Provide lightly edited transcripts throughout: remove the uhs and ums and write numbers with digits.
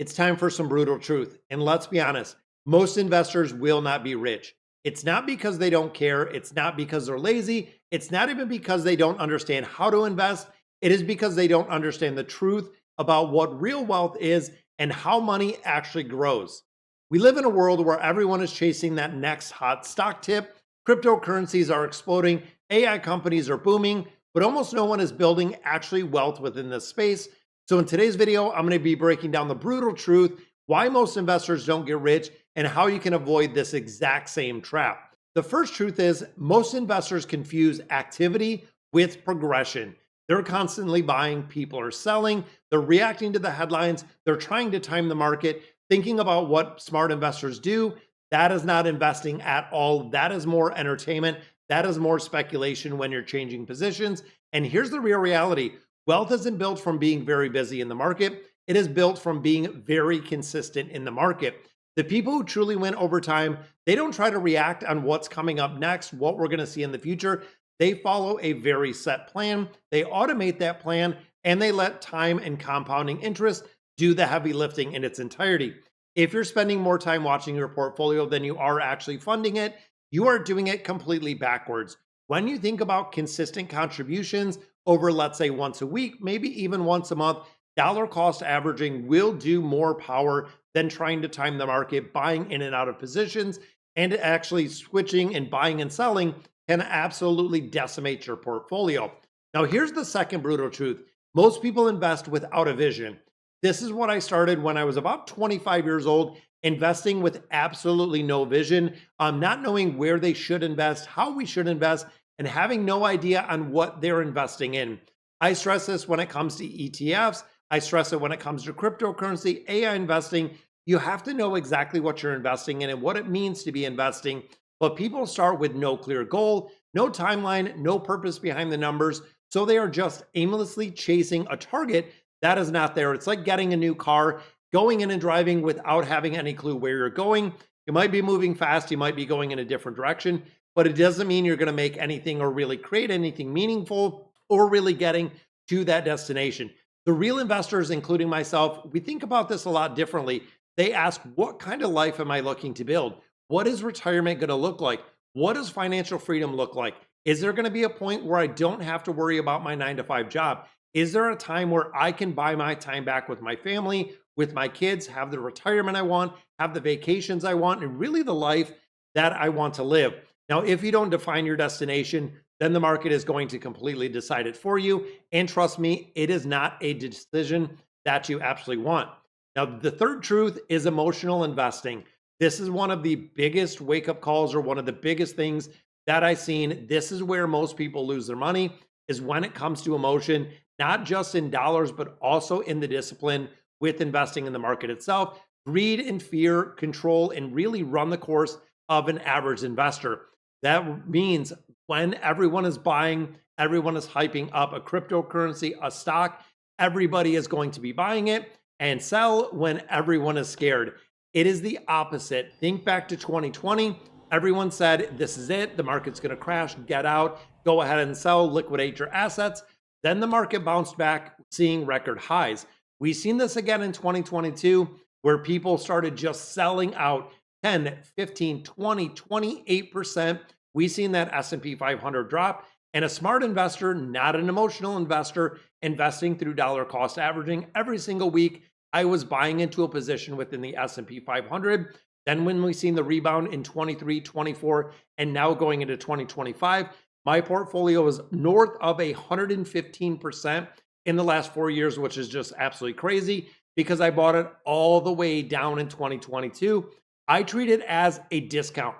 It's time for some brutal truth. And let's be honest, most investors will not be rich. It's not because they don't care. It's not because they're lazy. It's not even because they don't understand how to invest. It is because they don't understand the truth about what real wealth is and how money actually grows. We live in a world where everyone is chasing that next hot stock tip. Cryptocurrencies are exploding. AI companies are booming, but almost no one is building actually wealth within this space. So in today's video, I'm going to be breaking down the brutal truth, why most investors don't get rich, and how you can avoid this exact same trap. The first truth is most investors confuse activity with progression. They're constantly buying, people are selling, they're reacting to the headlines, they're trying to time the market, thinking about what smart investors do. That is not investing at all. That is more entertainment. That is more speculation when you're changing positions. And here's the real reality. Wealth isn't built from being very busy in the market. It is built from being very consistent in the market. The people who truly win over time, they don't try to react on what's coming up next, what we're going to see in the future. They follow a very set plan. They automate that plan and they let time and compounding interest do the heavy lifting in its entirety. If you're spending more time watching your portfolio than you are actually funding it, you are doing it completely backwards. When you think about consistent contributions over, let's say, once a week, maybe even once a month, dollar cost averaging will do more power than trying to time the market, buying in and out of positions, and actually switching and buying and selling can absolutely decimate your portfolio. Now, here's the second brutal truth. Most people invest without a vision. This is what I started when I was about 25 years old, investing with absolutely no vision, not knowing where they should invest, how we should invest, and having no idea on what they're investing in. I stress this when it comes to ETFs. I stress it when it comes to cryptocurrency, AI investing. You have to know exactly what you're investing in and what it means to be investing. But people start with no clear goal, no timeline, no purpose behind the numbers. So they are just aimlessly chasing a target that is not there. It's like getting a new car, going in and driving without having any clue where you're going. You might be moving fast, you might be going in a different direction, but it doesn't mean you're going to make anything or really create anything meaningful or really getting to that destination. The real investors, including myself, we think about this a lot differently. They ask, what kind of life am I looking to build? What is retirement going to look like? What does financial freedom look like? Is there going to be a point where I don't have to worry about my 9 to 5 job? Is there a time where I can buy my time back with my family, with my kids, have the retirement I want, have the vacations I want, and really the life that I want to live? Now, if you don't define your destination, then the market is going to completely decide it for you. And trust me, it is not a decision that you absolutely want. Now, the third truth is emotional investing. This is one of the biggest wake-up calls or one of the biggest things that I've seen. This is where most people lose their money, is when it comes to emotion, not just in dollars, but also in the discipline with investing in the market itself. Greed and fear control and really run the course of an average investor. That means when everyone is buying, everyone is hyping up a cryptocurrency, a stock, everybody is going to be buying it and sell when everyone is scared. It is the opposite. Think back to 2020. Everyone said, this is it. The market's going to crash. Get out. Go ahead and sell, liquidate your assets. Then the market bounced back, seeing record highs. We've seen this again in 2022, where people started just selling out 10, 15, 20, 28%. We've seen that S&P 500 drop. And a smart investor, not an emotional investor, investing through dollar cost averaging every single week, I was buying into a position within the S&P 500. Then when we've seen the rebound in 23, 24, and now going into 2025, my portfolio is north of 115% in the last 4 years, which is just absolutely crazy because I bought it all the way down in 2022. I treat it as a discount.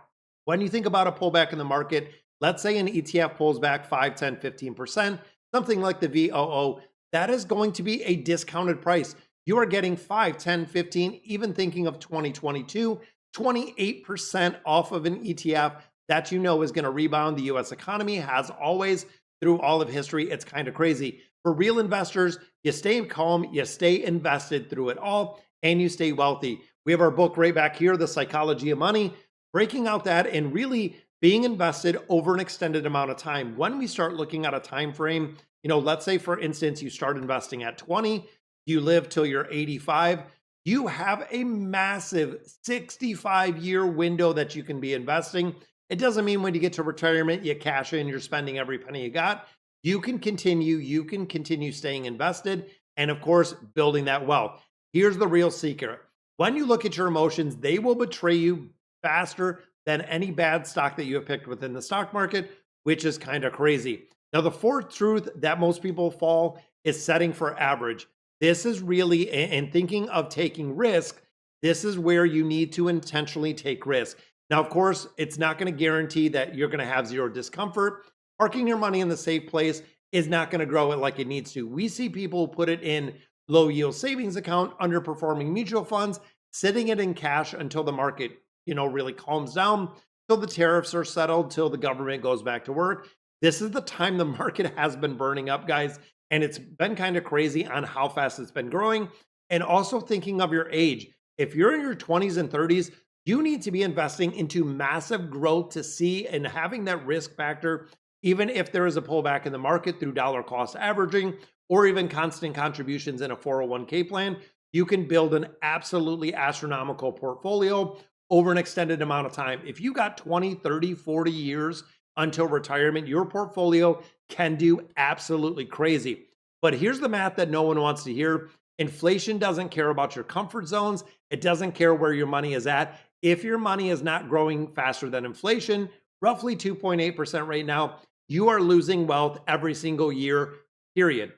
When you think about a pullback in the market, let's say an ETF pulls back 5, 10, 15%, something like the VOO, that is going to be a discounted price. You are getting 5, 10, 15, even thinking of 2022, 28% off of an ETF that you know is going to rebound. The US economy has always, through all of history. It's kind of crazy. For real investors, you stay calm, you stay invested through it all, and you stay wealthy. We have our book right back here, The Psychology of Money, breaking out that and really being invested over an extended amount of time. When we start looking at a time frame, let's say for instance, you start investing at 20, you live till you're 85. you have a massive 65-year window that you can be investing. It doesn't mean when you get to retirement, you cash in, you're spending every penny you got. You can continue staying invested and, of course, building that wealth. Here's the real secret. When you look at your emotions, they will betray you faster than any bad stock that you have picked within the stock market, which is kind of crazy. Now, the fourth truth that most people fall is setting for average. This is really, and thinking of taking risk, this is where you need to intentionally take risk. Now, of course, it's not going to guarantee that you're going to have zero discomfort. Parking your money in the safe place is not going to grow it like it needs to. We see people put it in low yield savings account, underperforming mutual funds, sitting it in cash until the market, really calms down, till the tariffs are settled, till the government goes back to work. This is the time the market has been burning up, guys. And it's been kind of crazy on how fast it's been growing. And also thinking of your age. If you're in your 20s and 30s, you need to be investing into massive growth to see and having that risk factor, even if there is a pullback in the market through dollar cost averaging or even constant contributions in a 401k plan, you can build an absolutely astronomical portfolio over an extended amount of time. If you got 20, 30, 40 years until retirement, your portfolio can do absolutely crazy. But here's the math that no one wants to hear. Inflation doesn't care about your comfort zones. It doesn't care where your money is at. If your money is not growing faster than inflation, roughly 2.8% right now, you are losing wealth every single year, period.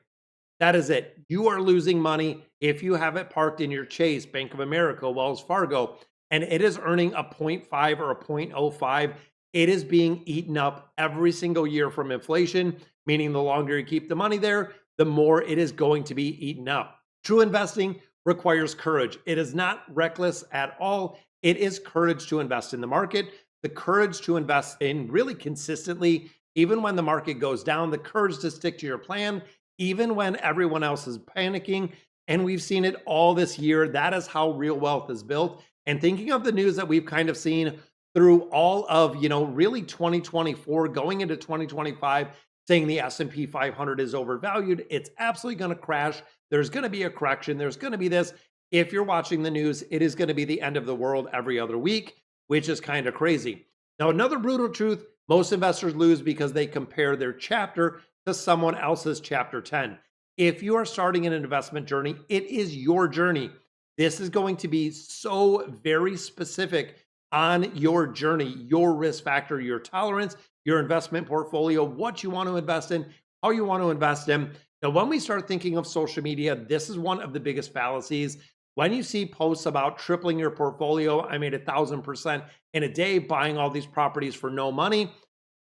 That is it. You are losing money if you have it parked in your Chase, Bank of America, Wells Fargo, and it is earning a 0.5 or a 0.05. It is being eaten up every single year from inflation, meaning the longer you keep the money there, the more it is going to be eaten up. True investing requires courage. It is not reckless at all. It is courage to invest in the market, the courage to invest in really consistently, even when the market goes down, the courage to stick to your plan, even when everyone else is panicking. And we've seen it all this year. That is how real wealth is built. And thinking of the news that we've kind of seen through all of, really 2024 going into 2025, saying the S&P 500 is overvalued, it's absolutely going to crash. There's going to be a correction. There's going to be this. If you're watching the news, it is going to be the end of the world every other week, which is kind of crazy. Now, another brutal truth, most investors lose because they compare their chapter to someone else's chapter 10. If you are starting an investment journey, it is your journey. This is going to be so very specific on your journey, your risk factor, your tolerance, your investment portfolio, what you want to invest in, how you want to invest in. Now, when we start thinking of social media, this is one of the biggest fallacies. When you see posts about tripling your portfolio, I made 1,000% in a day buying all these properties for no money,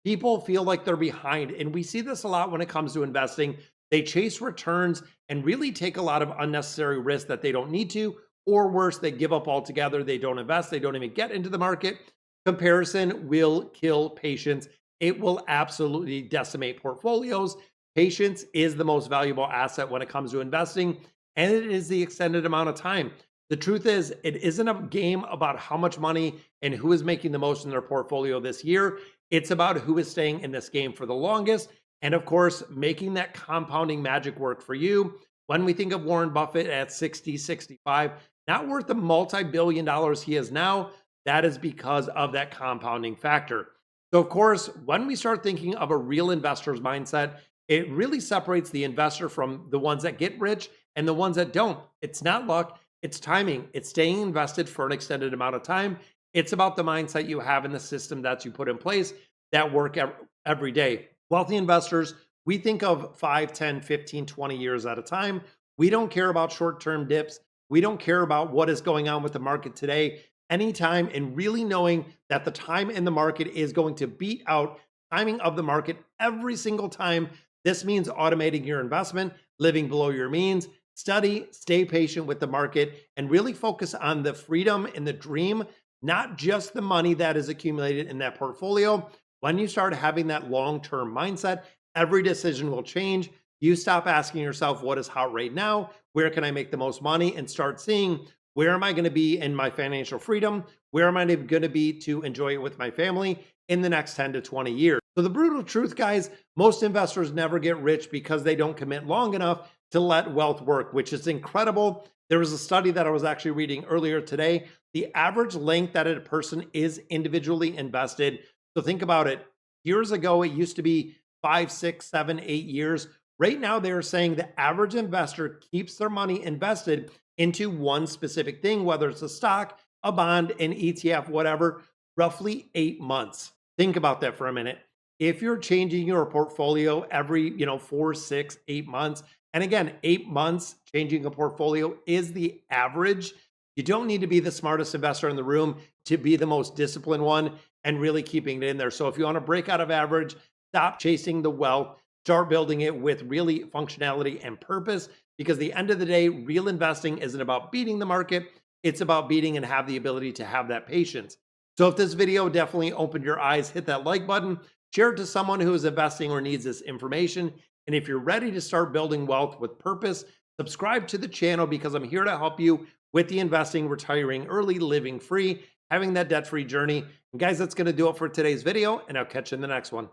people feel like they're behind. And we see this a lot when it comes to investing. They chase returns and really take a lot of unnecessary risks that they don't need to, or worse, they give up altogether. They don't invest. They don't even get into the market. Comparison will kill patience. It will absolutely decimate portfolios. Patience is the most valuable asset when it comes to investing, and it is the extended amount of time. The truth is, it isn't a game about how much money and who is making the most in their portfolio this year. It's about who is staying in this game for the longest. And of course, making that compounding magic work for you. When we think of Warren Buffett at 60, 65, not worth the multi-billion dollars he is now, that is because of that compounding factor. So of course, when we start thinking of a real investor's mindset, it really separates the investor from the ones that get rich and the ones that don't. It's not luck, it's timing. It's staying invested for an extended amount of time. It's about the mindset you have in the system that you put in place that work every day. Wealthy investors, we think of 5, 10, 15, 20 years at a time. We don't care about short-term dips. We don't care about what is going on with the market today, anytime, and really knowing that the time in the market is going to beat out timing of the market every single time. This means automating your investment, living below your means, study, stay patient with the market, and really focus on the freedom and the dream, not just the money that is accumulated in that portfolio. When you start having that long-term mindset, every decision will change. You stop asking yourself, what is hot right now? Where can I make the most money? And start seeing, where am I going to be in my financial freedom? Where am I going to be to enjoy it with my family in the next 10 to 20 years? So the brutal truth, guys, most investors never get rich because they don't commit long enough to let wealth work, which is incredible. There was a study that I was actually reading earlier today. The average length that a person is individually invested. So think about it. Years ago, it used to be 5, 6, 7, 8 years. Right now, they're saying the average investor keeps their money invested into one specific thing, whether it's a stock, a bond, an ETF, whatever, roughly 8 months. Think about that for a minute. If you're changing your portfolio every, 4, 6, 8 months, and again, 8 months changing a portfolio is the average. You don't need to be the smartest investor in the room to be the most disciplined one and really keeping it in there. So if you want to break out of average, stop chasing the wealth, start building it with really functionality and purpose. Because at the end of the day, real investing isn't about beating the market. It's about beating and have the ability to have that patience. So if this video definitely opened your eyes, hit that like button, share it to someone who is investing or needs this information. And if you're ready to start building wealth with purpose, subscribe to the channel because I'm here to help you with the investing, retiring early, living free, having that debt-free journey. And guys, that's going to do it for today's video, and I'll catch you in the next one.